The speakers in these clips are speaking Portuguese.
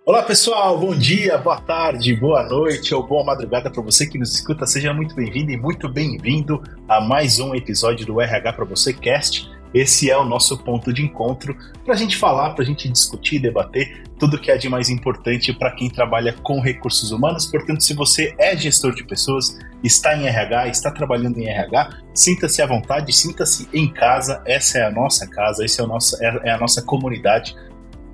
Olá pessoal, bom dia, boa tarde, boa noite ou boa madrugada para você que nos escuta. Seja muito bem-vindo e muito bem-vindo a mais um episódio do RH para você Cast. Esse é o nosso ponto de encontro para a gente falar, para a gente discutir, debater tudo que é de mais importante para quem trabalha com recursos humanos. Portanto, se você é gestor de pessoas, está em RH, está trabalhando em RH, sinta-se à vontade, sinta-se em casa. Essa é a nossa casa, essa é a nossa comunidade.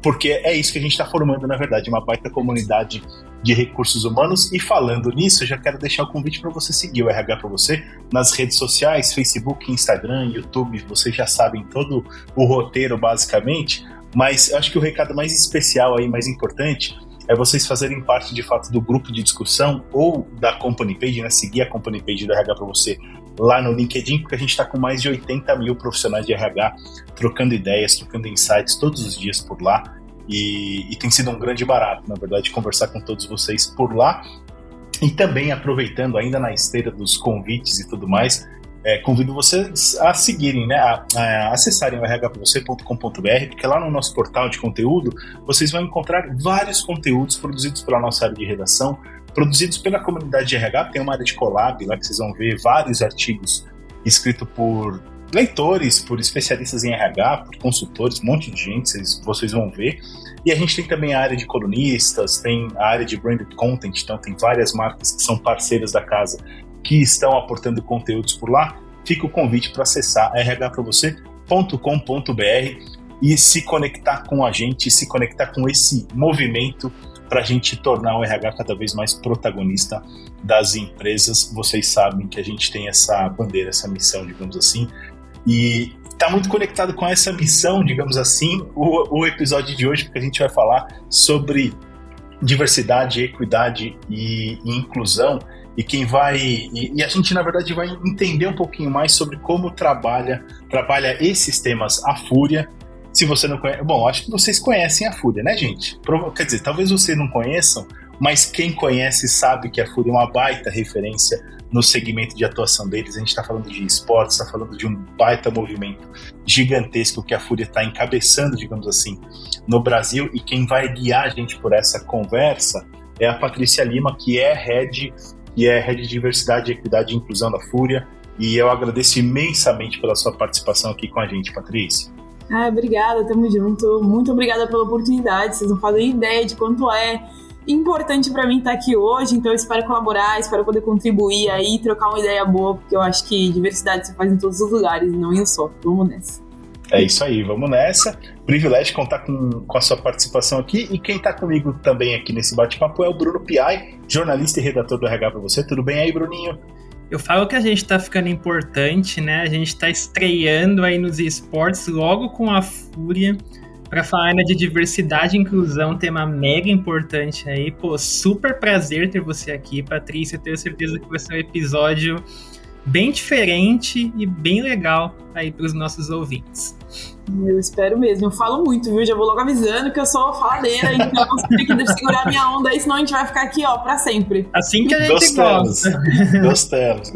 Porque é isso que a gente está formando, na verdade, uma baita comunidade de recursos humanos. E falando nisso, eu já quero deixar o convite para você seguir o RH para você nas redes sociais, Facebook, Instagram, YouTube. Vocês já sabem todo o roteiro, basicamente. Mas eu acho que o recado mais especial aí, mais importante, é vocês fazerem parte, de fato, do grupo de discussão ou da company page, né? Seguir a company page do RH para você lá no LinkedIn, porque a gente está com mais de 80 mil profissionais de RH trocando ideias, trocando insights todos os dias por lá, e tem sido um grande barato, na verdade, conversar com todos vocês por lá. E também, aproveitando ainda na esteira dos convites e tudo mais, convido vocês a seguirem, né, a acessarem o rhpravocê.com.br, porque lá no nosso portal de conteúdo vocês vão encontrar vários conteúdos produzidos pela nossa área de redação, produzidos pela comunidade de RH. Tem uma área de collab lá que vocês vão ver vários artigos escritos por leitores, por especialistas em RH, por consultores, um monte de gente, vocês vão ver. E a gente tem também a área de colunistas, tem a área de branded content, então tem várias marcas que são parceiras da casa que estão aportando conteúdos por lá. Fica o convite para acessar rhpravocê.com.br e se conectar com a gente, se conectar com esse movimento para a gente tornar o RH cada vez mais protagonista das empresas. Vocês sabem que a gente tem essa bandeira, essa missão, digamos assim, e está muito conectado com essa missão, digamos assim, o episódio de hoje, porque a gente vai falar sobre diversidade, equidade e inclusão, e a gente, na verdade, vai entender um pouquinho mais sobre como trabalha esses temas a Fúria. Se você não conhece, bom, acho que vocês conhecem a Fúria, né, gente? Quer dizer, talvez vocês não conheçam, mas quem conhece sabe que a Fúria é uma baita referência no segmento de atuação deles. A gente está falando de esportes, está falando de um baita movimento gigantesco que a Fúria está encabeçando, digamos assim, no Brasil. E quem vai guiar a gente por essa conversa é a Patrícia Lima, que é Head de Diversidade, Equidade e Inclusão da Fúria. E eu agradeço imensamente pela sua participação aqui com a gente, Patrícia. Obrigada, tamo junto. Muito obrigada pela oportunidade. Vocês não fazem ideia de quanto é importante para mim estar aqui hoje, então eu espero colaborar, espero poder contribuir aí, trocar uma ideia boa, porque eu acho que diversidade se faz em todos os lugares, não em um só. Vamos nessa. É isso aí, vamos nessa. Privilégio contar com a sua participação aqui, e quem está comigo também aqui nesse bate-papo é o Bruno Piai, jornalista e redator do RH para você. Tudo bem aí, Bruninho? Eu falo que a gente tá ficando importante, né? A gente tá estreando aí nos esportes logo com a Fúria para falar ainda de diversidade e inclusão, tema mega importante aí. Pô, super prazer ter você aqui, Patrícia. Tenho certeza que vai ser um episódio bem diferente e bem legal aí para os nossos ouvintes. Eu espero mesmo. Eu falo muito, viu? Já vou logo avisando que eu sou faladeira, então você tem que segurar minha onda aí, senão a gente vai ficar aqui, ó, pra sempre. Assim que a gente gosta. Gostamos.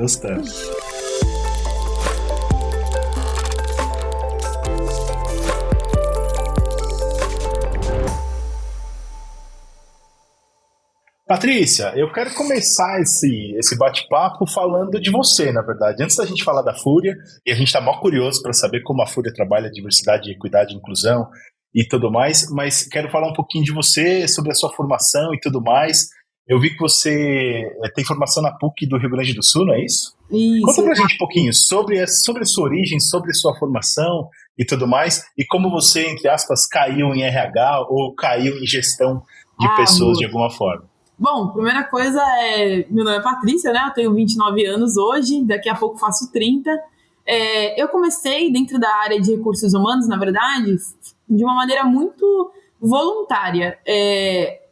Patrícia, eu quero começar esse bate-papo falando de você, na verdade. Antes da gente falar da Fúria, e a gente está mó curioso para saber como a Fúria trabalha diversidade, equidade, inclusão e tudo mais, mas quero falar um pouquinho de você, sobre a sua formação e tudo mais. Eu vi que você tem formação na PUC do Rio Grande do Sul, não é isso? Isso. Conta pra gente um pouquinho sobre a sua origem, sobre a sua formação e tudo mais, e como você, entre aspas, caiu em RH ou caiu em gestão de pessoas de alguma forma. Bom, primeira coisa meu nome é Patrícia, né? Eu tenho 29 anos hoje, daqui a pouco faço 30. Eu comecei dentro da área de recursos humanos, na verdade, de uma maneira muito voluntária.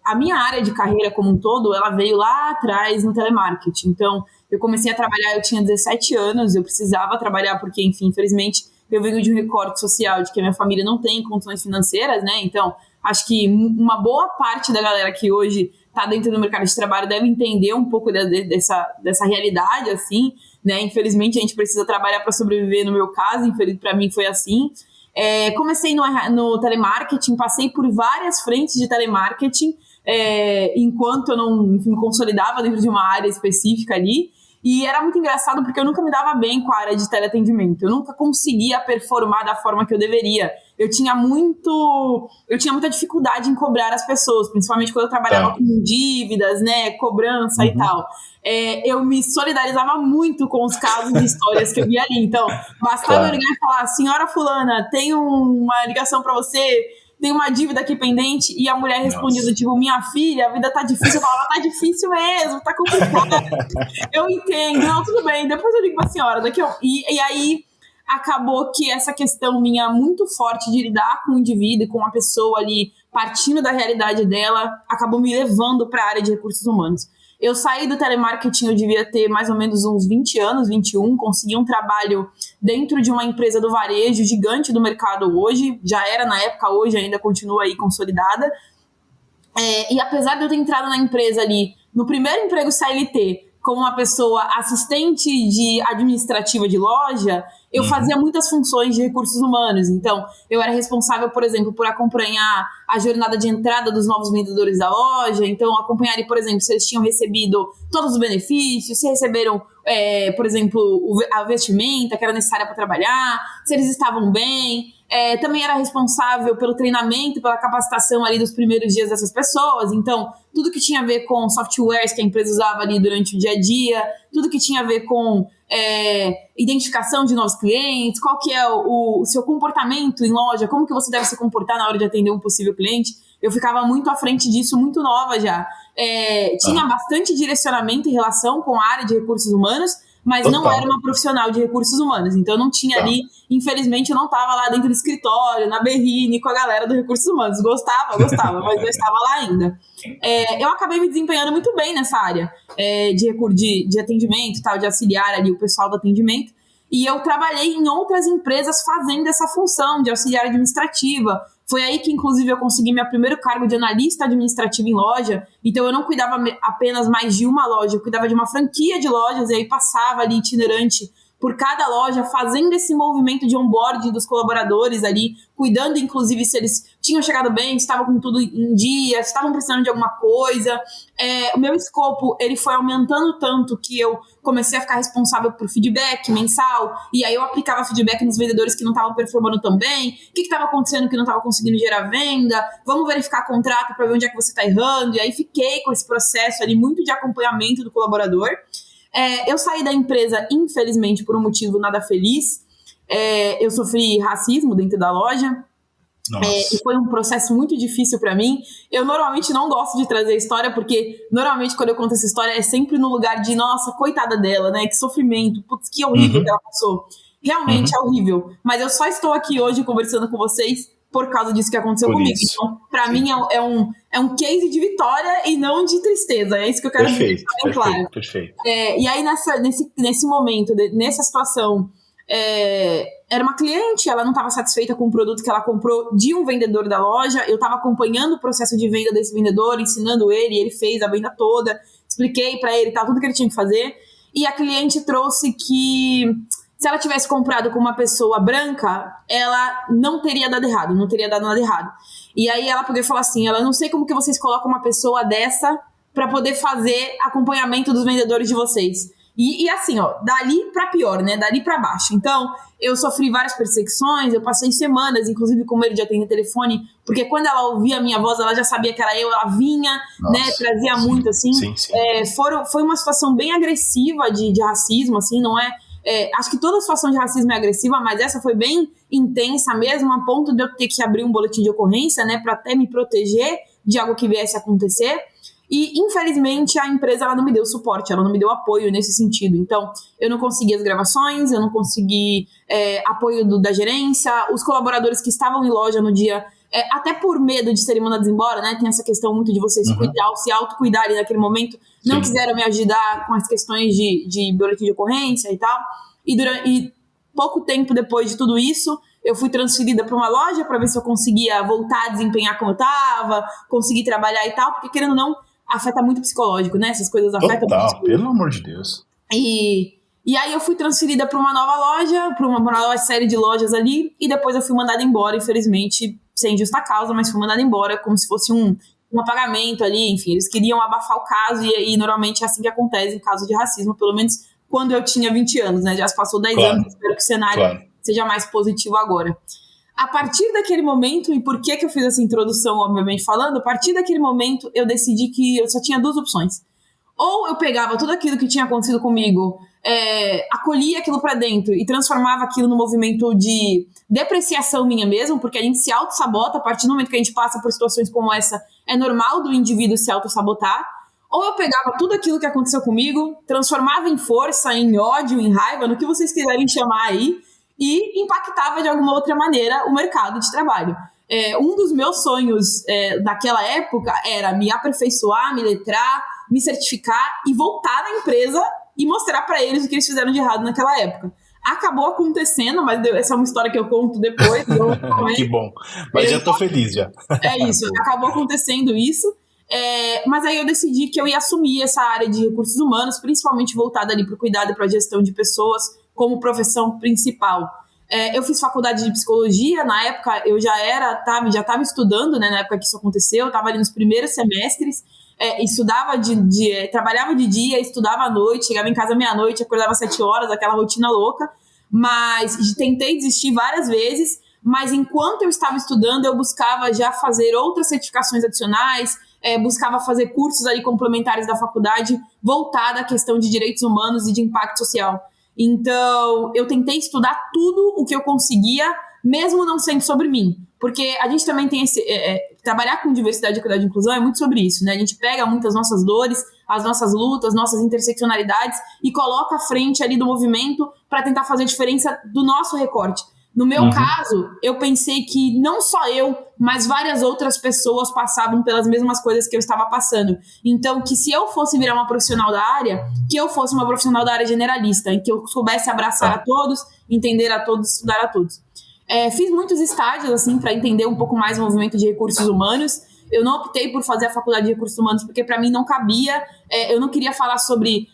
A minha área de carreira como um todo, ela veio lá atrás no telemarketing. Então, eu comecei a trabalhar, eu tinha 17 anos, eu precisava trabalhar porque, enfim, infelizmente, eu venho de um recorte social de que a minha família não tem condições financeiras, né? Então, acho que uma boa parte da galera que hoje está dentro do mercado de trabalho deve entender um pouco dessa realidade, assim, né? Infelizmente, a gente precisa trabalhar para sobreviver, no meu caso, para mim foi assim. Comecei no telemarketing, passei por várias frentes de telemarketing, enquanto eu não me consolidava dentro de uma área específica ali. E era muito engraçado porque eu nunca me dava bem com a área de teleatendimento. Eu nunca conseguia performar da forma que eu deveria. Eu tinha muita dificuldade em cobrar as pessoas, principalmente quando eu trabalhava com dívidas, né, cobrança e tal. Eu me solidarizava muito com os casos e histórias que eu via ali. Então, bastava eu ligar e falar: senhora fulana, tem uma ligação para você, tem uma dívida aqui pendente, e a mulher respondia do tipo: minha filha, a vida tá difícil. Eu falava: tá difícil mesmo, tá complicado. Eu entendo, não, tudo bem, depois eu ligo pra senhora. E aí acabou que essa questão minha muito forte de lidar com o indivíduo e com a pessoa ali, partindo da realidade dela, acabou me levando para a área de recursos humanos. Eu saí do telemarketing, eu devia ter mais ou menos uns 20 anos, 21, consegui um trabalho dentro de uma empresa do varejo gigante do mercado hoje, já era na época, hoje ainda continua aí consolidada. E apesar de eu ter entrado na empresa ali, no primeiro emprego CLT, como uma pessoa assistente de administrativa de loja, eu fazia muitas funções de recursos humanos. Então, eu era responsável, por exemplo, por acompanhar a jornada de entrada dos novos vendedores da loja. Então, acompanhar, por exemplo, se eles tinham recebido todos os benefícios, se receberam, por exemplo, a vestimenta que era necessária para trabalhar, se eles estavam bem. Também era responsável pelo treinamento, pela capacitação ali dos primeiros dias dessas pessoas. Então, tudo que tinha a ver com softwares que a empresa usava ali durante o dia a dia, tudo que tinha a ver com identificação de novos clientes, qual que é o seu comportamento em loja, como que você deve se comportar na hora de atender um possível cliente. Eu ficava muito à frente disso, muito nova já. Tinha bastante direcionamento em relação com a área de recursos humanos, mas não era uma profissional de recursos humanos. Então, eu não tinha ali, infelizmente, eu não estava lá dentro do escritório, na berrine, com a galera do recursos humanos. Gostava, mas eu estava lá ainda. Eu acabei me desempenhando muito bem nessa área de atendimento, tal, de auxiliar ali o pessoal do atendimento. E eu trabalhei em outras empresas fazendo essa função de auxiliar administrativa. Foi aí que, inclusive, eu consegui meu primeiro cargo de analista administrativo em loja. Então, eu não cuidava apenas mais de uma loja, eu cuidava de uma franquia de lojas, e aí passava ali itinerante por cada loja, fazendo esse movimento de onboarding dos colaboradores ali, cuidando, inclusive, se eles tinham chegado bem, se estavam com tudo em dia, se estavam precisando de alguma coisa. O meu escopo, ele foi aumentando tanto que eu comecei a ficar responsável por feedback mensal, e aí eu aplicava feedback nos vendedores que não estavam performando tão bem, o que estava acontecendo que não estava conseguindo gerar venda, vamos verificar contrato para ver onde é que você está errando, e aí fiquei com esse processo ali muito de acompanhamento do colaborador. Eu saí da empresa, infelizmente, por um motivo nada feliz. Eu sofri racismo dentro da loja. E foi um processo muito difícil para mim. Eu normalmente não gosto de trazer história, porque normalmente quando eu conto essa história é sempre no lugar de, nossa, coitada dela, né? Que sofrimento, putz, que horrível que ela passou. Realmente é horrível. Mas eu só estou aqui hoje conversando com vocês por causa disso que aconteceu comigo. Então, para mim é um case de vitória e não de tristeza. É isso que eu quero dizer, bem claro. Perfeito. E aí nesse momento, nessa situação, era uma cliente, ela não estava satisfeita com o produto que ela comprou de um vendedor da loja. Eu estava acompanhando o processo de venda desse vendedor, ensinando ele fez a venda toda, expliquei para ele tudo que ele tinha que fazer. E a cliente trouxe que se ela tivesse comprado com uma pessoa branca, ela não teria dado errado, não teria dado nada errado. E aí ela poderia falar assim: ela não sei como que vocês colocam uma pessoa dessa para poder fazer acompanhamento dos vendedores de vocês. E assim, ó, dali pra pior, né? Dali pra baixo. Então, eu sofri várias perseguições, eu passei semanas, inclusive, com medo de atender telefone, porque quando ela ouvia a minha voz, ela já sabia que era eu, ela vinha, né? Trazia muito, assim. Sim. Foi uma situação bem agressiva de racismo, assim, não é? Acho que toda situação de racismo é agressiva, mas essa foi bem intensa mesmo, a ponto de eu ter que abrir um boletim de ocorrência, né? Pra até me proteger de algo que viesse a acontecer. E, infelizmente, a empresa ela não me deu suporte, ela não me deu apoio nesse sentido. Então, eu não consegui as gravações, eu não consegui apoio da gerência, os colaboradores que estavam em loja no dia, até por medo de serem mandados embora, né? Tem essa questão muito de você se autocuidar ali naquele momento. Não quiseram me ajudar com as questões de boletim de ocorrência e tal. E pouco tempo depois de tudo isso, eu fui transferida para uma loja para ver se eu conseguia voltar a desempenhar como eu estava, conseguir trabalhar e tal, porque, querendo ou não, afeta muito o psicológico, né? Essas coisas afetam muito. Pelo amor de Deus. E aí eu fui transferida para uma nova loja, para uma nova série de lojas ali, e depois eu fui mandada embora, infelizmente, sem justa causa, mas fui mandada embora como se fosse um um apagamento ali, enfim, eles queriam abafar o caso e normalmente é assim que acontece em caso de racismo, pelo menos quando eu tinha 20 anos, né? Já se passou 10 anos, espero que o cenário seja mais positivo agora. A partir daquele momento, e por que eu fiz essa introdução, obviamente falando, a partir daquele momento eu decidi que eu só tinha 2 opções. Ou eu pegava tudo aquilo que tinha acontecido comigo, acolhia aquilo pra dentro e transformava aquilo num movimento de depreciação minha mesmo, porque a gente se auto-sabota a partir do momento que a gente passa por situações como essa, é normal do indivíduo se auto-sabotar. Ou eu pegava tudo aquilo que aconteceu comigo, transformava em força, em ódio, em raiva, no que vocês quiserem chamar aí, e impactava de alguma outra maneira o mercado de trabalho. Um dos meus sonhos naquela época era me aperfeiçoar, me letrar, me certificar e voltar na empresa e mostrar para eles o que eles fizeram de errado naquela época. Acabou acontecendo, mas essa é uma história que eu conto depois. Que bom, mas já tô feliz já. É isso, acabou acontecendo isso. Mas aí eu decidi que eu ia assumir essa área de recursos humanos, principalmente voltada ali para o cuidado e para a gestão de pessoas como profissão principal. Eu fiz faculdade de psicologia, na época eu já estava estudando, né, na época que isso aconteceu, eu estava ali nos primeiros semestres, estudava trabalhava de dia, estudava à noite, chegava em casa meia-noite, acordava às 7 horas, aquela rotina louca, mas tentei desistir várias vezes, mas enquanto eu estava estudando, eu buscava já fazer outras certificações adicionais, buscava fazer cursos ali complementares da faculdade, voltada à questão de direitos humanos e de impacto social. Então, eu tentei estudar tudo o que eu conseguia, mesmo não sendo sobre mim. Porque a gente também tem trabalhar com diversidade, equidade e inclusão é muito sobre isso, né? A gente pega muitas nossas dores, as nossas lutas, nossas interseccionalidades e coloca à frente ali do movimento para tentar fazer a diferença do nosso recorte. No meu caso, eu pensei que não só eu, mas várias outras pessoas passavam pelas mesmas coisas que eu estava passando. Então, que se eu fosse virar uma profissional da área, que eu fosse uma profissional da área generalista, em que eu soubesse abraçar a todos, entender a todos, estudar a todos. Fiz muitos estágios, assim, para entender um pouco mais o movimento de recursos humanos. Eu não optei por fazer a faculdade de recursos humanos porque para mim não cabia, eu não queria falar sobre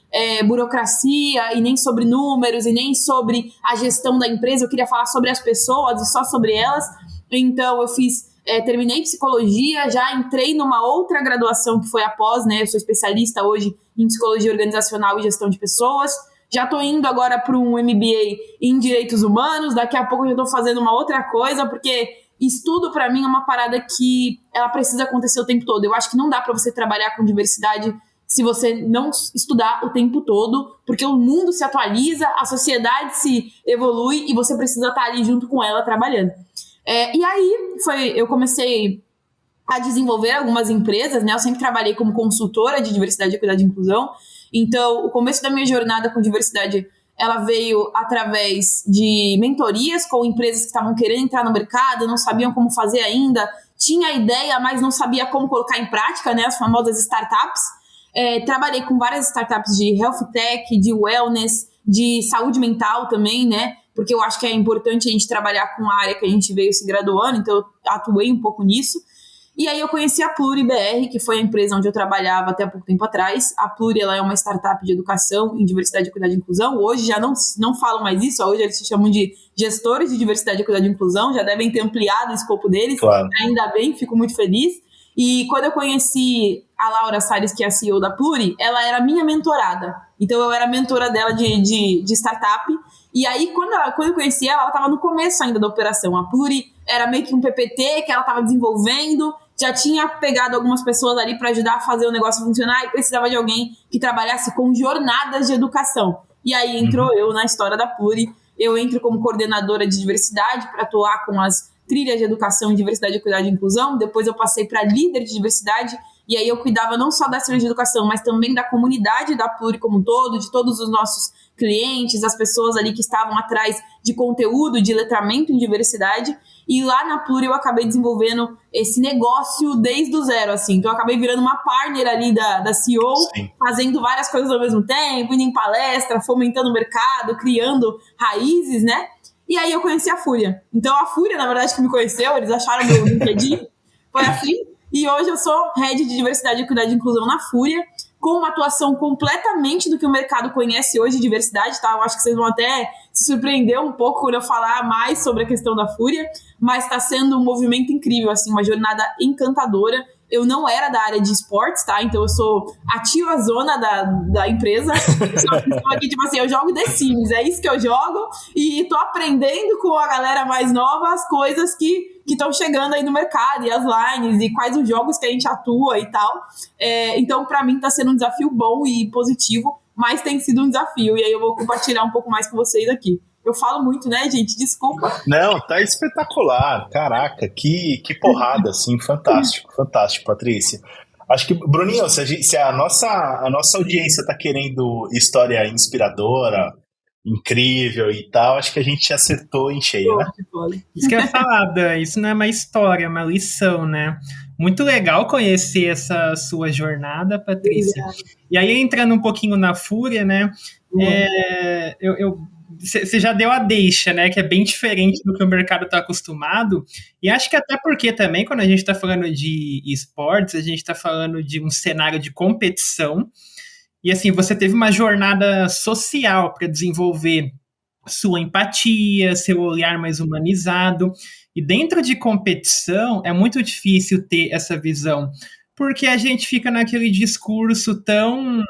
burocracia e nem sobre números e nem sobre a gestão da empresa, eu queria falar sobre as pessoas e só sobre elas. Então eu terminei psicologia, já entrei numa outra graduação que foi após, né? Eu sou especialista hoje em psicologia organizacional e gestão de pessoas. Já estou indo agora para um MBA em direitos humanos, daqui a pouco eu já estou fazendo uma outra coisa, porque estudo para mim é uma parada que ela precisa acontecer o tempo todo. Eu acho que não dá para você trabalhar com diversidade se você não estudar o tempo todo, porque o mundo se atualiza, a sociedade se evolui e você precisa estar ali junto com ela trabalhando. E aí eu comecei a desenvolver algumas empresas, né? Eu sempre trabalhei como consultora de diversidade, equidade e inclusão. Então, o começo da minha jornada com diversidade, ela veio através de mentorias com empresas que estavam querendo entrar no mercado, não sabiam como fazer ainda, tinha a ideia, mas não sabia como colocar em prática, né? As famosas startups. Trabalhei com várias startups de health tech, de wellness, de saúde mental também, né? Porque eu acho que é importante a gente trabalhar com a área que a gente veio se graduando, então eu atuei um pouco nisso. E aí eu conheci a Pluri BR, que foi a empresa onde eu trabalhava até há pouco tempo atrás. A Pluri, ela é uma startup de educação em diversidade, equidade e inclusão. Hoje já não falam mais isso, hoje eles se chamam de gestores de diversidade, equidade e inclusão, já devem ter ampliado o escopo deles. Claro. Ainda bem, fico muito feliz. E quando eu conheci a Laura Salles, que é a CEO da Pluri, ela era minha mentorada. Então eu era mentora dela de startup. E aí, quando eu conheci ela estava no começo ainda da operação. A Pluri era meio que um PPT que ela estava desenvolvendo, já tinha pegado algumas pessoas ali para ajudar a fazer o negócio funcionar e precisava de alguém que trabalhasse com jornadas de educação. E aí entrou eu na história da Pluri. Eu entro como coordenadora de diversidade para atuar com as trilhas de educação, diversidade, equidade e inclusão. Depois eu passei para líder de diversidade e aí eu cuidava não só das trilhas de educação, mas também da comunidade da Pluri como um todo, de todos os nossos clientes, as pessoas ali que estavam atrás de conteúdo, de letramento em diversidade. E lá na Pluri eu acabei desenvolvendo esse negócio desde o zero, assim. Então eu acabei virando uma partner ali da CEO, Sim. fazendo várias coisas ao mesmo tempo, indo em palestra, fomentando o mercado, criando raízes, né? E aí eu conheci a Fúria. Então a Fúria, na verdade, que me conheceu, eles acharam meu LinkedIn, foi assim. E hoje eu sou Head de Diversidade, Equidade e Inclusão na Fúria, com uma atuação completamente do que o mercado conhece hoje de diversidade, tá? Eu acho que vocês vão até se surpreender um pouco quando eu falar mais sobre a questão da Fúria, mas está sendo um movimento incrível, assim, uma jornada encantadora. eu não era da área de esportes, tá? Então eu sou ativa zona da empresa. Estou aqui, tipo assim, eu jogo The Sims, é isso que eu jogo, e tô aprendendo com a galera mais nova as coisas que estão chegando aí no mercado, e as lines, e quais os jogos que a gente atua e tal. Então, para mim, tá sendo um desafio bom e positivo, mas tem sido um desafio, e aí eu vou compartilhar um pouco mais com vocês aqui. Eu falo muito, né, gente? Desculpa. Não, tá espetacular. Caraca, que porrada, assim, fantástico, Patrícia. Acho que, Bruninho, se a nossa audiência tá querendo história inspiradora, incrível e tal, acho que a gente acertou em cheio, né? Isso que eu ia falar, Dan, isso não é uma história, é uma lição, né? Muito legal conhecer essa sua jornada, Patrícia. E aí, entrando um pouquinho na Fúria, né? Você já deu a deixa, né? Que é bem diferente do que o mercado está acostumado. E acho que até porque também, quando a gente está falando de esportes, a gente está falando de um cenário de competição. E assim, você teve uma jornada social para desenvolver sua empatia, seu olhar mais humanizado. E dentro de competição, é muito difícil ter essa visão, porque a gente fica naquele discurso tão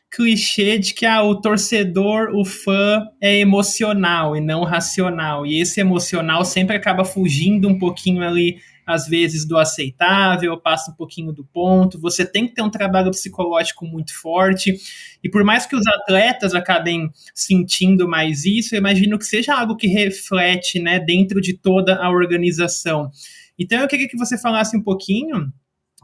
clichê de que o torcedor, o fã é emocional e não racional, e esse emocional sempre acaba fugindo um pouquinho ali, às vezes, do aceitável, passa um pouquinho do ponto. Você tem que ter um trabalho psicológico muito forte, e por mais que os atletas acabem sentindo mais isso, eu imagino que seja algo que reflete, né, dentro de toda a organização. Então eu queria que você falasse um pouquinho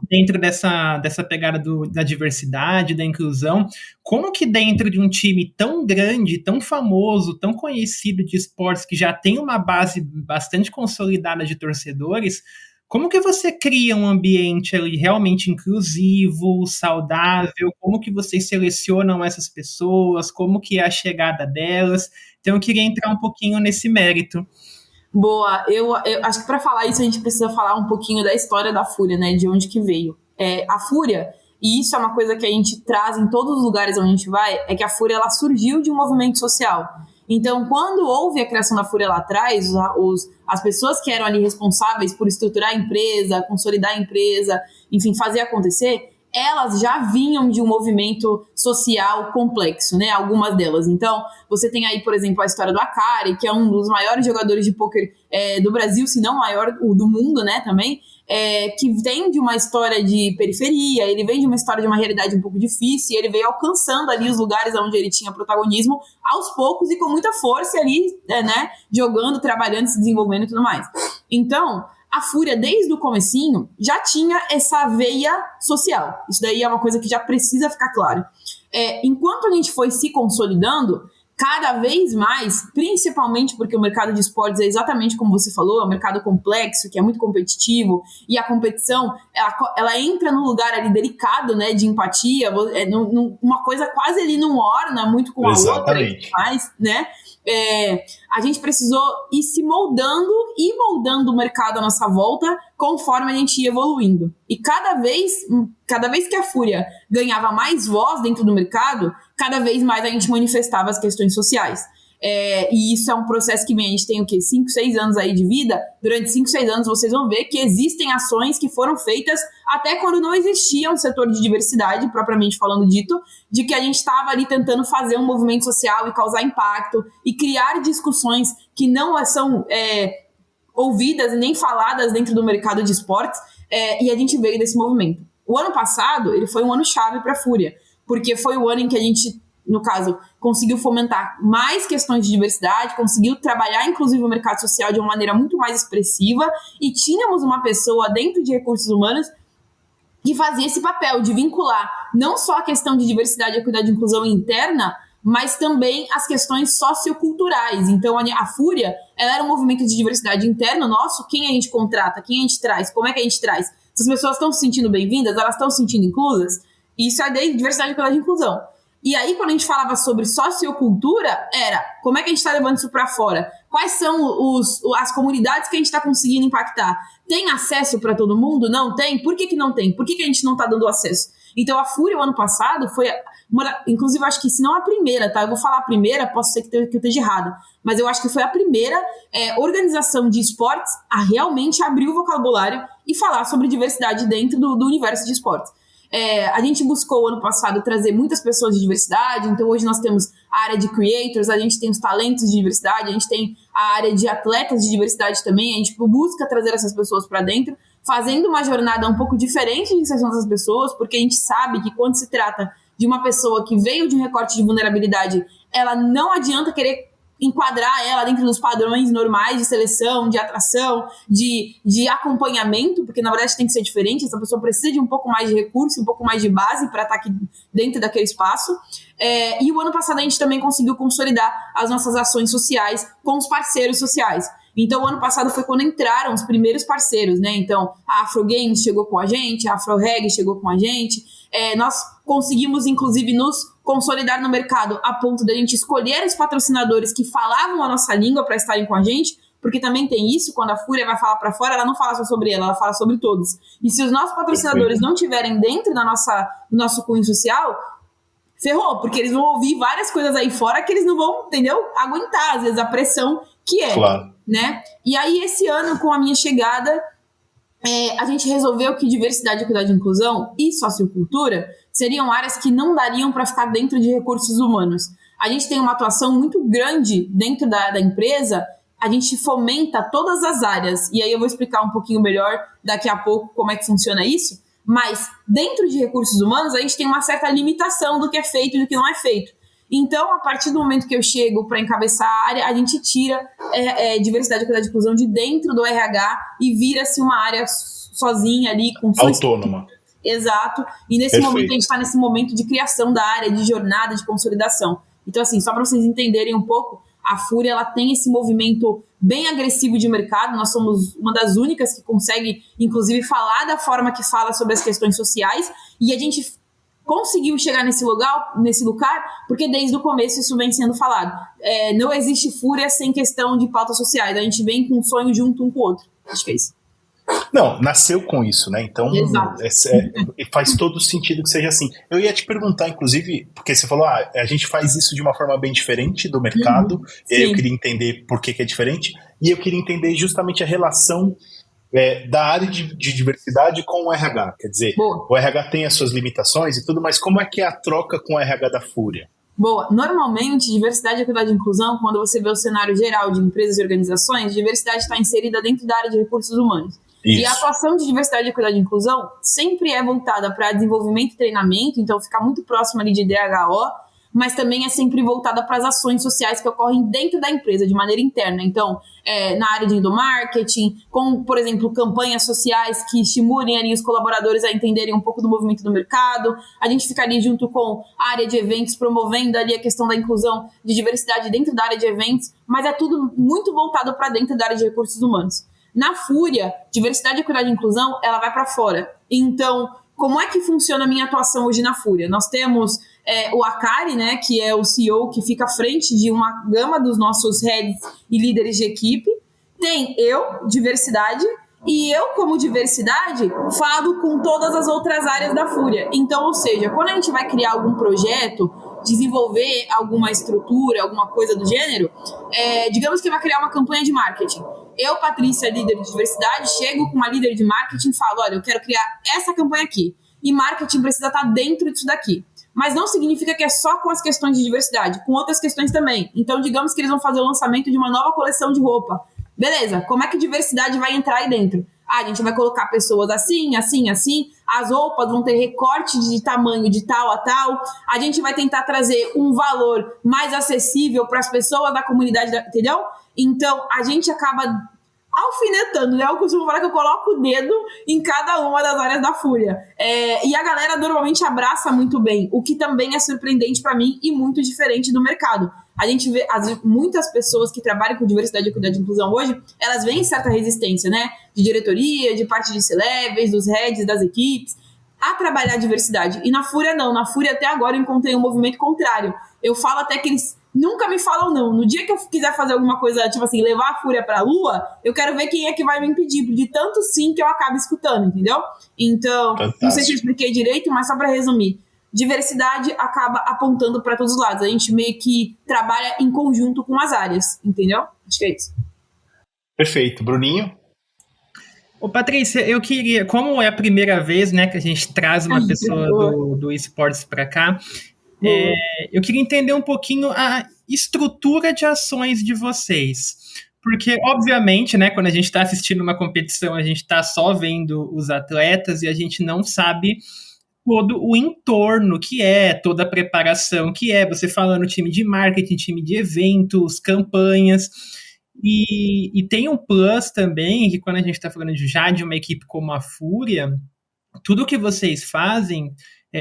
dentro dessa pegada da diversidade, da inclusão, como que dentro de um time tão grande, tão famoso, tão conhecido de esportes, que já tem uma base bastante consolidada de torcedores, como que você cria um ambiente ali realmente inclusivo, saudável? Como que vocês selecionam essas pessoas? Como que é a chegada delas? Então eu queria entrar um pouquinho nesse mérito. Boa, eu acho que para falar isso a gente precisa falar um pouquinho da história da Fúria, né, de onde que veio. A Fúria, e isso é uma coisa que a gente traz em todos os lugares onde a gente vai, é que a Fúria ela surgiu de um movimento social. Então, quando houve a criação da Fúria lá atrás, as pessoas que eram ali responsáveis por estruturar a empresa, consolidar a empresa, enfim, fazer acontecer, elas já vinham de um movimento social complexo, né? Algumas delas. Então, você tem aí, por exemplo, a história do Akari, que é um dos maiores jogadores de pôquer do Brasil, se não o maior do mundo, né, também, que vem de uma história de periferia, ele vem de uma história de uma realidade um pouco difícil, e ele veio alcançando ali os lugares onde ele tinha protagonismo aos poucos e com muita força ali, né, jogando, trabalhando, se desenvolvendo e tudo mais. Então, a Fúria, desde o comecinho, já tinha essa veia social. Isso daí é uma coisa que já precisa ficar claro. Enquanto a gente foi se consolidando, cada vez mais, principalmente porque o mercado de esportes é exatamente como você falou, é um mercado complexo, que é muito competitivo, e a competição, ela entra num lugar ali delicado, né, de empatia, uma coisa quase ali não orna muito com a outra, mas, né, a gente precisou ir se moldando e moldando o mercado à nossa volta conforme a gente ia evoluindo. E cada vez que a Fúria ganhava mais voz dentro do mercado, cada vez mais a gente manifestava as questões sociais. E isso é um processo que vem, a gente tem o quê? 5, 6 anos aí de vida. Durante 5, 6 anos vocês vão ver que existem ações que foram feitas até quando não existia um setor de diversidade, propriamente falando dito, de que a gente estava ali tentando fazer um movimento social e causar impacto e criar discussões que não são ouvidas e nem faladas dentro do mercado de esportes, e a gente veio desse movimento. O ano passado, ele foi um ano chave para a Fúria, porque foi o ano em que a gente, no caso, conseguiu fomentar mais questões de diversidade, conseguiu trabalhar, inclusive, o mercado social de uma maneira muito mais expressiva, e tínhamos uma pessoa dentro de recursos humanos que fazia esse papel de vincular não só a questão de diversidade, equidade e inclusão interna, mas também as questões socioculturais. Então, a Fúria, ela era um movimento de diversidade interno nosso. Quem a gente contrata, quem a gente traz, como é que a gente traz? Se as pessoas estão se sentindo bem-vindas, elas estão se sentindo inclusas, isso é de diversidade, equidade e inclusão. E aí, quando a gente falava sobre sociocultura, era como é que a gente está levando isso para fora? Quais são as comunidades que a gente está conseguindo impactar? Tem acesso para todo mundo? Não tem? Por que não tem? Por que a gente não está dando acesso? Então a Fúria, o ano passado, foi inclusive, acho que se não a primeira, tá? Eu vou falar a primeira, posso ser que eu esteja errada, mas eu acho que foi a primeira organização de esportes a realmente abrir o vocabulário e falar sobre diversidade dentro do universo de esportes. A gente buscou, ano passado, trazer muitas pessoas de diversidade, então hoje nós temos a área de creators, a gente tem os talentos de diversidade, a gente tem a área de atletas de diversidade também, a gente busca trazer essas pessoas para dentro, fazendo uma jornada um pouco diferente de inserção dessas pessoas, porque a gente sabe que quando se trata de uma pessoa que veio de um recorte de vulnerabilidade, ela não adianta querer enquadrar ela dentro dos padrões normais de seleção, de atração, de acompanhamento, porque na verdade tem que ser diferente, essa pessoa precisa de um pouco mais de recurso, um pouco mais de base para estar aqui dentro daquele espaço. E o ano passado a gente também conseguiu consolidar as nossas ações sociais com os parceiros sociais. Então, o ano passado foi quando entraram os primeiros parceiros, né? Então, a Afro Games chegou com a gente, a Afro Reg chegou com a gente. Nós conseguimos, inclusive, nos consolidar no mercado a ponto da gente escolher os patrocinadores que falavam a nossa língua para estarem com a gente, porque também tem isso, quando a Fúria vai falar para fora, ela não fala só sobre ela fala sobre todos. E se os nossos patrocinadores não estiverem dentro do nosso cunho social, ferrou, porque eles vão ouvir várias coisas aí fora que eles não vão, entendeu? Aguentar, às vezes, a pressão que é, claro, né? E aí, esse ano, com a minha chegada, a gente resolveu que diversidade, equidade e inclusão e sociocultura seriam áreas que não dariam para ficar dentro de recursos humanos. A gente tem uma atuação muito grande dentro da empresa, a gente fomenta todas as áreas, e aí eu vou explicar um pouquinho melhor daqui a pouco como é que funciona isso, mas dentro de recursos humanos a gente tem uma certa limitação do que é feito e do que não é feito. Então, a partir do momento que eu chego para encabeçar a área, a gente tira diversidade, equidade e inclusão de dentro do RH e vira-se uma área sozinha ali, com sua autônoma. Exato. E nesse momento, a gente está nesse momento de criação da área, de jornada, de consolidação. Então, assim, só para vocês entenderem um pouco, a Fúria ela tem esse movimento bem agressivo de mercado. Nós somos uma das únicas que consegue, inclusive, falar da forma que fala sobre as questões sociais. E a gente conseguiu chegar nesse lugar, porque desde o começo isso vem sendo falado. Não existe Fúria sem questão de pautas sociais. A gente vem com um sonho junto um com o outro. Acho que é isso. Não, nasceu com isso, né? Então faz todo sentido que seja assim. Eu ia te perguntar, inclusive, porque você falou, a gente faz isso de uma forma bem diferente do mercado, e aí eu queria entender por que é diferente, e eu queria entender justamente a relação da área de diversidade com o RH. Quer dizer, Boa. O RH tem as suas limitações e tudo, mas como é que é a troca com o RH da Fúria? Boa. Normalmente, diversidade, equidade e inclusão, quando você vê o cenário geral de empresas e organizações, diversidade está inserida dentro da área de recursos humanos. Isso. E a atuação de diversidade, equidade e inclusão sempre é voltada para desenvolvimento e treinamento, então fica muito próximo ali de DHO, mas também é sempre voltada para as ações sociais que ocorrem dentro da empresa, de maneira interna. Então, na área de endomarketing, com, por exemplo, campanhas sociais que estimulem ali os colaboradores a entenderem um pouco do movimento do mercado. A gente fica ali junto com a área de eventos, promovendo ali a questão da inclusão de diversidade dentro da área de eventos, mas é tudo muito voltado para dentro da área de recursos humanos. Na Fúria, diversidade, equidade e inclusão, ela vai para fora. Então, como é que funciona a minha atuação hoje na Fúria? Nós temos o Akari, né, que é o CEO que fica à frente de uma gama dos nossos heads e líderes de equipe. Tem eu, diversidade, e eu, como diversidade, falo com todas as outras áreas da Fúria. Então, ou seja, quando a gente vai criar algum projeto, desenvolver alguma estrutura, alguma coisa do gênero, digamos que vai criar uma campanha de marketing. Eu, Patrícia, líder de diversidade, chego com uma líder de marketing e falo, olha, eu quero criar essa campanha aqui. E marketing precisa estar dentro disso daqui. Mas não significa que é só com as questões de diversidade, com outras questões também. Então, digamos que eles vão fazer o lançamento de uma nova coleção de roupa. Beleza, como é que diversidade vai entrar aí dentro? A gente vai colocar pessoas assim, assim, assim. As roupas vão ter recorte de tamanho de tal a tal. A gente vai tentar trazer um valor mais acessível para as pessoas da comunidade, entendeu? Então, a gente acaba alfinetando, né? Eu costumo falar que eu coloco o dedo em cada uma das áreas da Fúria. E a galera normalmente abraça muito bem, o que também é surpreendente para mim e muito diferente do mercado. A gente vê muitas pessoas que trabalham com diversidade, equidade e inclusão hoje, elas veem certa resistência, né? De diretoria, de parte de C-levels, dos heads, das equipes, a trabalhar a diversidade. E na Fúria não. Na Fúria até agora eu encontrei um movimento contrário. Eu falo até que eles nunca me falam não. No dia que eu quiser fazer alguma coisa, tipo assim, levar a Fúria pra Lua, eu quero ver quem é que vai me impedir, de tanto sim que eu acabo escutando, entendeu? Então, Fantástico. não sei se eu expliquei direito, mas só pra resumir. Diversidade acaba apontando para todos os lados. A gente meio que trabalha em conjunto com as áreas, entendeu? Acho que é isso. Perfeito. Bruninho? Ô, Patrícia, eu queria, como é a primeira vez, né, que a gente traz uma pessoa do esportes para cá, eu queria entender um pouquinho a estrutura de ações de vocês. Porque, obviamente, né, quando a gente está assistindo uma competição, a gente está só vendo os atletas e a gente não sabe todo o entorno que é, toda a preparação que é, você falando time de marketing, time de eventos, campanhas, e tem um plus também, que quando a gente está falando já de uma equipe como a Fúria, tudo que vocês fazem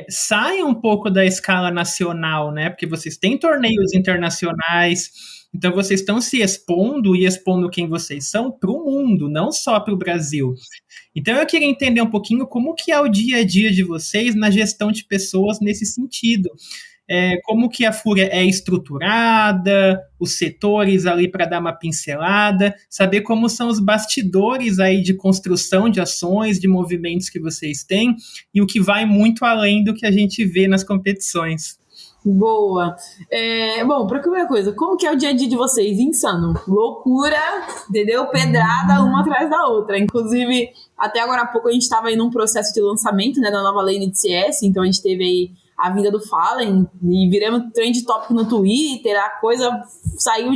sai um pouco da escala nacional, né, porque vocês têm torneios internacionais, então vocês estão se expondo e expondo quem vocês são para o mundo, não só para o Brasil. Então eu queria entender um pouquinho como que é o dia a dia de vocês na gestão de pessoas nesse sentido. Como que a Fúria é estruturada, os setores ali para dar uma pincelada, saber como são os bastidores aí de construção de ações, de movimentos que vocês têm e o que vai muito além do que a gente vê nas competições. Boa. Bom, pra primeira coisa, como que é o dia a dia de vocês? Insano. Loucura, entendeu? Pedrada uma atrás da outra. Inclusive, até agora há pouco a gente estava aí num processo de lançamento, né, da nova lane de CS, então a gente teve aí a vinda do Fallen e viramos trend topic no Twitter, a coisa saiu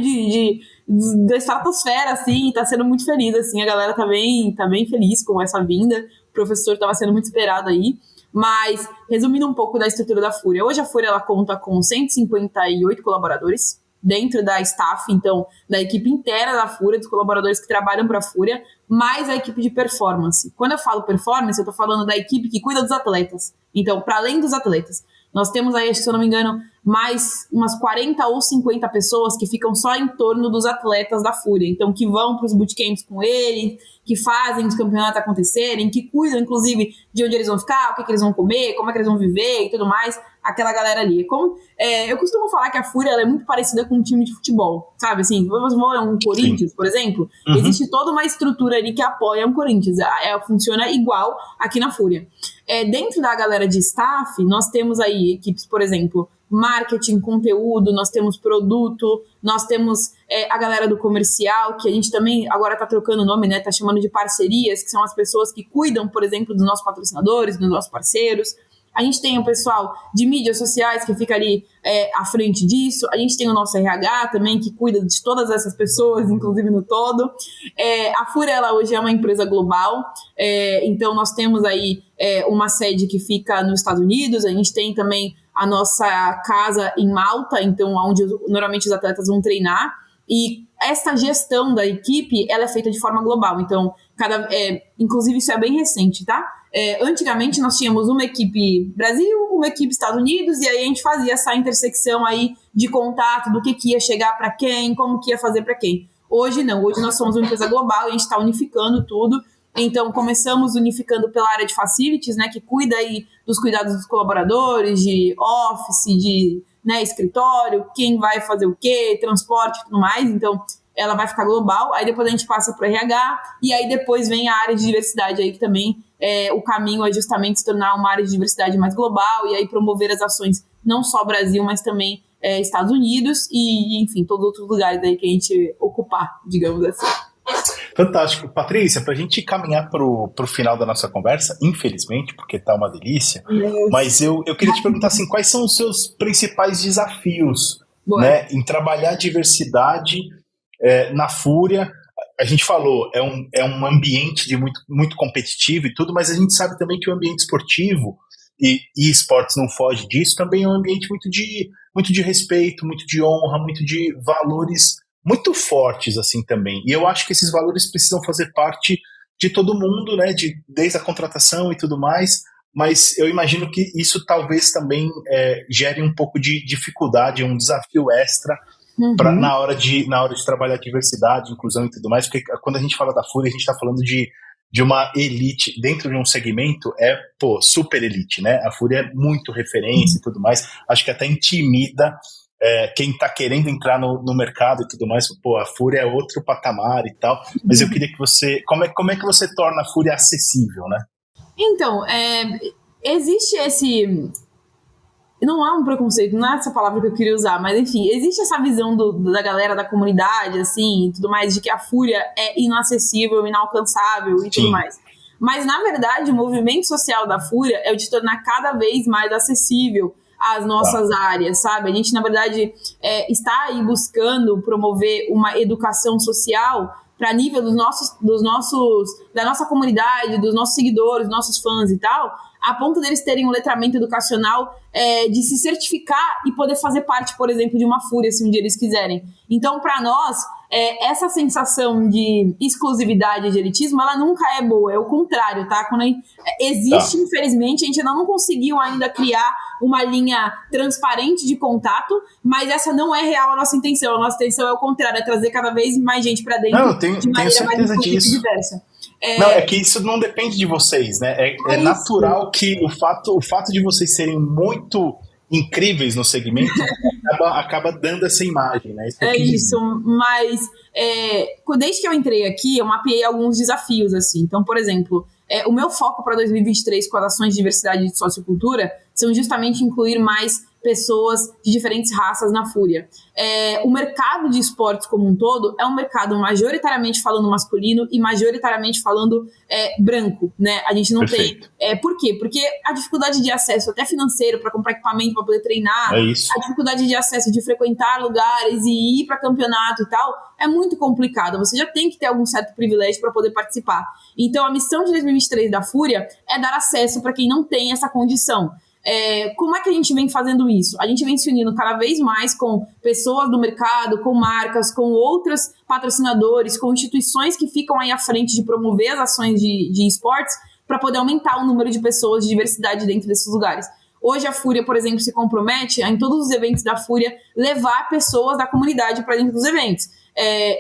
da estratosfera, assim, e tá sendo muito feliz, assim, a galera tá bem feliz com essa vinda, o professor tava sendo muito esperado aí. Mas, resumindo um pouco da estrutura da Fúria, hoje a Fúria ela conta com 158 colaboradores dentro da staff, então, da equipe inteira da Fúria, dos colaboradores que trabalham para a Fúria, mais a equipe de performance. Quando eu falo performance, eu tô falando da equipe que cuida dos atletas. Então, para além dos atletas, nós temos aí, acho que se eu não me engano, mais umas 40 ou 50 pessoas que ficam só em torno dos atletas da Fúria. Então, que vão para os bootcamps com ele, que fazem os campeonatos acontecerem, que cuidam, inclusive, de onde eles vão ficar, o que eles vão comer, como é que eles vão viver e tudo mais. Aquela galera ali. Eu costumo falar que a Fúria ela é muito parecida com um time de futebol, sabe? Assim, vamos ver um Corinthians, por exemplo. Uhum. Existe toda uma estrutura ali que apoia um Corinthians. Funciona igual aqui na Fúria. Dentro da galera de staff, nós temos aí equipes, por exemplo, marketing, conteúdo, nós temos produto, nós temos a galera do comercial, que a gente também agora está trocando o nome, né? Tá chamando de parcerias, que são as pessoas que cuidam, por exemplo, dos nossos patrocinadores, dos nossos parceiros. A gente tem o pessoal de mídias sociais que fica ali à frente disso. A gente tem o nosso RH também, que cuida de todas essas pessoas, inclusive no todo. A Fúria, ela hoje é uma empresa global. Então, nós temos aí uma sede que fica nos Estados Unidos. A gente tem também a nossa casa em Malta, então, onde normalmente os atletas vão treinar. E essa gestão da equipe, ela é feita de forma global. Então, inclusive, isso é bem recente, tá? Antigamente nós tínhamos uma equipe Brasil, uma equipe Estados Unidos, e aí a gente fazia essa intersecção aí de contato do que ia chegar para quem, como que ia fazer para quem. Hoje não, hoje nós somos uma empresa global, a gente está unificando tudo. Então começamos unificando pela área de facilities, né, que cuida aí dos cuidados dos colaboradores, de office, de escritório, quem vai fazer o quê, transporte e tudo mais. Então ela vai ficar global, aí depois a gente passa para o RH, e aí depois vem a área de diversidade aí, que também o caminho é justamente se tornar uma área de diversidade mais global, e aí promover as ações não só Brasil, mas também Estados Unidos, e enfim, todos os outros lugares aí que a gente ocupar, digamos assim. Fantástico. Patrícia, para a gente caminhar para o final da nossa conversa, infelizmente, porque tá uma delícia, mas eu queria te perguntar assim, quais são os seus principais desafios, né, em trabalhar a diversidade na Fúria? A gente falou, é um ambiente de muito competitivo e tudo, mas a gente sabe também que o ambiente esportivo, e esportes não foge disso, também é um ambiente muito de respeito, muito de honra, muito de valores muito fortes assim também. E eu acho que esses valores precisam fazer parte de todo mundo, né, desde a contratação e tudo mais, mas eu imagino que isso talvez também gere um pouco de dificuldade, um desafio extra na hora de trabalhar diversidade, inclusão e tudo mais, porque quando a gente fala da Fúria, a gente está falando de uma elite, dentro de um segmento, super elite, né? A Fúria é muito referência e tudo mais, acho que até intimida quem está querendo entrar no mercado e tudo mais, pô, a Fúria é outro patamar e tal, mas eu queria que você, como é que você torna a Fúria acessível, né? Então, existe esse... Não há um preconceito, não é essa palavra que eu queria usar, mas enfim, existe essa visão da galera da comunidade, assim, e tudo mais, de que a Fúria é inacessível, inalcançável e tudo mais. Mas, na verdade, o movimento social da Fúria é o de tornar cada vez mais acessível as nossas áreas, sabe? A gente, na verdade, está aí buscando promover uma educação social para nível da nossa comunidade, dos nossos seguidores, dos nossos fãs e tal, a ponto deles terem um letramento educacional de se certificar e poder fazer parte, por exemplo, de uma Fúria, se um dia eles quiserem. Então, para nós, essa sensação de exclusividade e de elitismo, ela nunca é boa, é o contrário, tá? Quando existe, infelizmente, a gente ainda não conseguiu ainda criar uma linha transparente de contato, mas essa não é real a nossa intenção. A nossa intenção é o contrário, é trazer cada vez mais gente para dentro. Não, tenho certeza disso. Diversa. Não, é que isso não depende de vocês, né? É natural que o fato de vocês serem muito incríveis no segmento acaba dando essa imagem, né? Isso, mas desde que eu entrei aqui, eu mapeei alguns desafios, assim. Então, por exemplo, o meu foco para 2023 com as ações de diversidade e de sociocultura são justamente incluir mais pessoas de diferentes raças na Fúria. O mercado de esportes como um todo é um mercado majoritariamente falando masculino e majoritariamente falando branco, né? A gente não Perfeito. tem... Por quê? Porque a dificuldade de acesso até financeiro para comprar equipamento, para poder treinar, a dificuldade de acesso de frequentar lugares e ir para campeonato e tal, é muito complicado. Você já tem que ter algum certo privilégio para poder participar. Então, a missão de 2023 da Fúria é dar acesso para quem não tem essa condição. Como é que a gente vem fazendo isso? A gente vem se unindo cada vez mais com pessoas do mercado, com marcas, com outros patrocinadores, com instituições que ficam aí à frente de promover as ações de esportes para poder aumentar o número de pessoas de diversidade dentro desses lugares. Hoje a Fúria, por exemplo, se compromete a, em todos os eventos da Fúria, levar pessoas da comunidade para dentro dos eventos.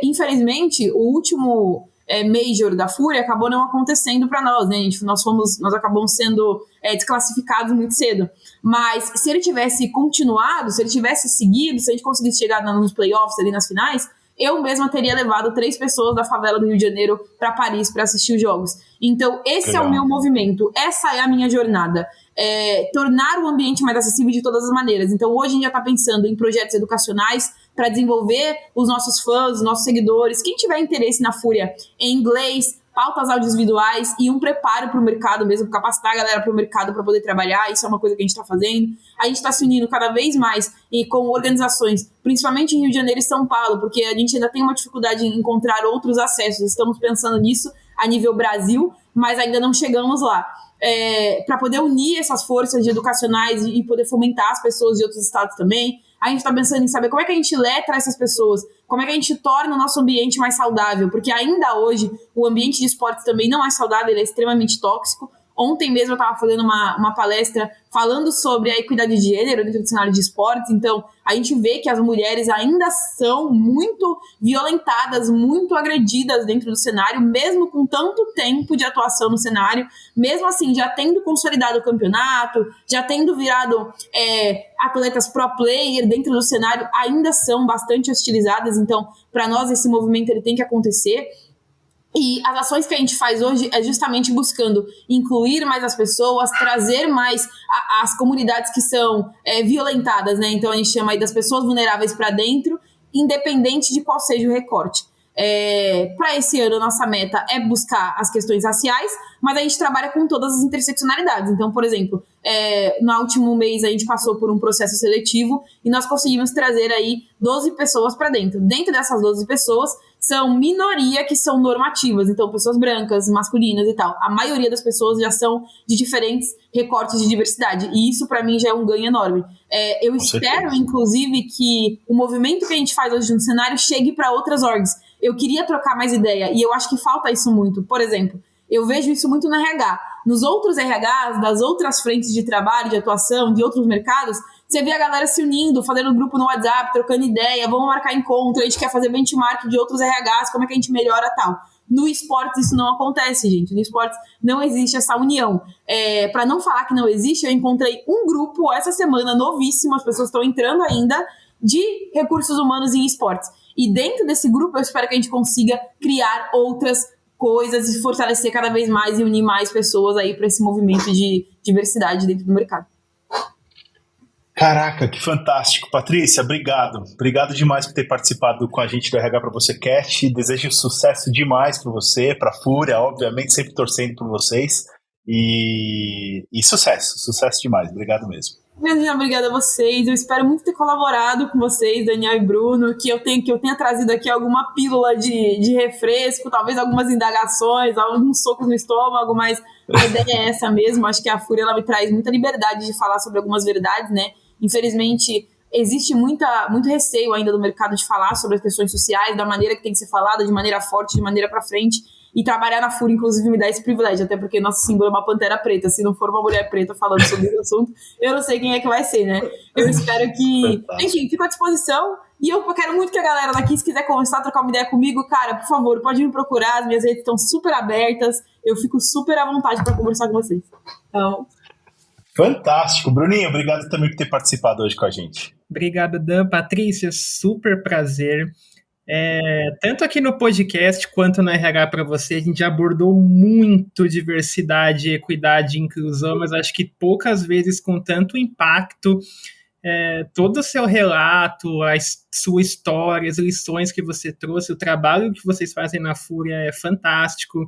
Infelizmente, o último Major da Fúria acabou não acontecendo para nós, né? Nós acabamos sendo desclassificados muito cedo. Mas se ele tivesse continuado, se ele tivesse seguido, se a gente conseguisse chegar nos playoffs ali nas finais, eu mesma teria levado 3 pessoas da favela do Rio de Janeiro para Paris para assistir os jogos. Então, esse é o meu movimento, essa é a minha jornada. Tornar o ambiente mais acessível de todas as maneiras. Então, hoje a gente já está pensando em projetos educacionais para desenvolver os nossos fãs, os nossos seguidores, quem tiver interesse na Fúria em inglês, pautas audiovisuais e um preparo para o mercado mesmo, capacitar a galera para o mercado para poder trabalhar. Isso é uma coisa que a gente está fazendo. A gente está se unindo cada vez mais com organizações, principalmente em Rio de Janeiro e São Paulo, porque a gente ainda tem uma dificuldade em encontrar outros acessos. Estamos pensando nisso a nível Brasil, mas ainda não chegamos lá. Para poder unir essas forças educacionais e poder fomentar as pessoas de outros estados também. A gente está pensando em saber como é que a gente letra essas pessoas, como é que a gente torna o nosso ambiente mais saudável, porque ainda hoje o ambiente de esportes também não é saudável, ele é extremamente tóxico. Ontem mesmo eu estava fazendo uma palestra falando sobre a equidade de gênero dentro do cenário de esportes, então a gente vê que as mulheres ainda são muito violentadas, muito agredidas dentro do cenário, mesmo com tanto tempo de atuação no cenário, mesmo assim, já tendo consolidado o campeonato, já tendo virado atletas pro player dentro do cenário, ainda são bastante hostilizadas, então para nós esse movimento ele tem que acontecer. E as ações que a gente faz hoje é justamente buscando incluir mais as pessoas, trazer mais as comunidades que são violentadas, né? Então a gente chama aí das pessoas vulneráveis para dentro, independente de qual seja o recorte. Para esse ano, a nossa meta é buscar as questões raciais, mas a gente trabalha com todas as interseccionalidades. Então, por exemplo, no último mês a gente passou por um processo seletivo e nós conseguimos trazer aí 12 pessoas para dentro. Dentro dessas 12 pessoas, são minoria que são normativas, então pessoas brancas, masculinas e tal. A maioria das pessoas já são de diferentes recortes de diversidade, e isso para mim já é um ganho enorme. Eu espero, inclusive, que o movimento que a gente faz hoje no cenário chegue para outras orgs. Eu queria trocar mais ideia, e eu acho que falta isso muito. Por exemplo, eu vejo isso muito no RH. Nos outros RHs, das outras frentes de trabalho, de atuação, de outros mercados, você vê a galera se unindo, fazendo grupo no WhatsApp, trocando ideia, vamos marcar encontro, a gente quer fazer benchmark de outros RHs, como é que a gente melhora tal. No esportes isso não acontece, gente. No esportes não existe essa união. Para não falar que não existe, eu encontrei um grupo essa semana, novíssimo, as pessoas estão entrando ainda, de recursos humanos em esportes. E dentro desse grupo, eu espero que a gente consiga criar outras coisas e fortalecer cada vez mais e unir mais pessoas aí para esse movimento de diversidade dentro do mercado. Caraca, que fantástico. Patrícia, obrigado. Obrigado demais por ter participado com a gente do RH para você Cast. Desejo sucesso demais para você, para a Fúria, obviamente, sempre torcendo por vocês. E sucesso demais. Obrigado mesmo. Obrigada a vocês. Eu espero muito ter colaborado com vocês, Daniel e Bruno, que eu tenha trazido aqui alguma pílula de refresco, talvez algumas indagações, alguns socos no estômago, mas a ideia é essa mesmo. Acho que a Fúria ela me traz muita liberdade de falar sobre algumas verdades, né? Infelizmente, existe muito receio ainda do mercado de falar sobre as questões sociais, da maneira que tem que ser falada, de maneira forte, de maneira pra frente. E trabalhar na Fúria, inclusive, me dá esse privilégio, até porque nosso símbolo é uma pantera preta. Se não for uma mulher preta falando sobre esse assunto, eu não sei quem é que vai ser, né? Eu espero que... Enfim, fico à disposição. E eu quero muito que a galera daqui, se quiser conversar, trocar uma ideia comigo, cara, por favor, pode me procurar. As minhas redes estão super abertas. Eu fico super à vontade para conversar com vocês. Então... Fantástico. Bruninho, obrigado também por ter participado hoje com a gente. Obrigado, Dan. Patrícia, super prazer. Tanto aqui no podcast quanto no RH para você, a gente já abordou muito diversidade, equidade e inclusão, mas acho que poucas vezes com tanto impacto. Todo o seu relato, a sua história, as lições que você trouxe, o trabalho que vocês fazem na Fúria é fantástico.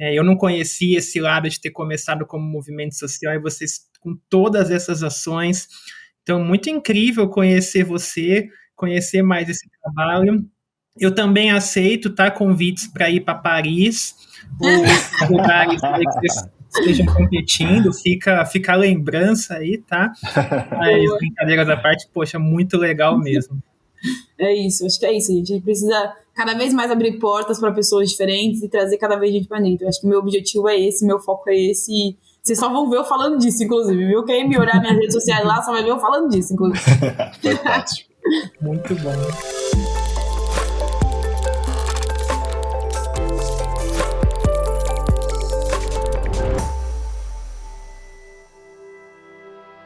Eu não conhecia esse lado de ter começado como movimento social e vocês com todas essas ações. Então, muito incrível conhecer você, conhecer mais esse trabalho. Eu também aceito, tá, convites para ir para Paris, ou lugares aí que vocês estejam competindo, fica a lembrança aí, tá? Mas brincadeiras à parte, poxa, muito legal mesmo. É isso, acho que é isso, gente. A gente precisa cada vez mais abrir portas para pessoas diferentes e trazer cada vez gente para dentro. Acho que meu objetivo é esse, meu foco é esse. E vocês só vão ver eu falando disso, inclusive, viu? Quem me olhar minhas redes sociais lá só vai ver eu falando disso, inclusive. Fantástico. Muito bom.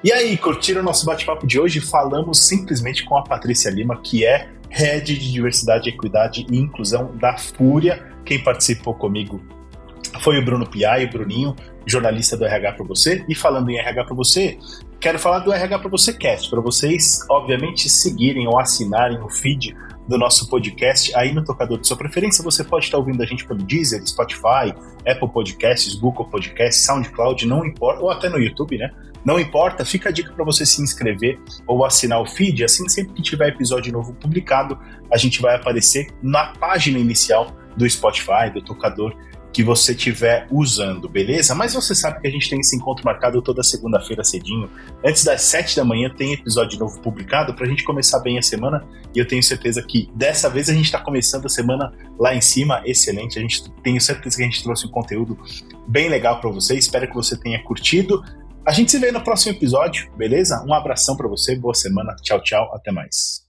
E aí, curtiram o nosso bate-papo de hoje? Falamos simplesmente com a Patrícia Lima, que é Head de Diversidade, Equidade e Inclusão da Fúria. Quem participou comigo foi o Bruno Piai, o Bruninho, jornalista do RH para você. E falando em RH para você, quero falar do RH para você Cast, para vocês, obviamente, seguirem ou assinarem o feed do nosso podcast aí no tocador de sua preferência. Você pode estar ouvindo a gente pelo Deezer, Spotify, Apple Podcasts, Google Podcasts, SoundCloud, não importa, ou até no YouTube, né? Não importa, fica a dica para você se inscrever ou assinar o feed, assim sempre que tiver episódio novo publicado, a gente vai aparecer na página inicial do Spotify, do tocador que você estiver usando, beleza? Mas você sabe que a gente tem esse encontro marcado toda segunda-feira cedinho. Antes das 7 da manhã tem episódio novo publicado pra gente começar bem a semana, e eu tenho certeza que dessa vez a gente tá começando a semana lá em cima, excelente. Tenho certeza que a gente trouxe um conteúdo bem legal pra você, espero que você tenha curtido. A gente se vê no próximo episódio, beleza? Um abração pra você, boa semana, tchau, tchau, até mais.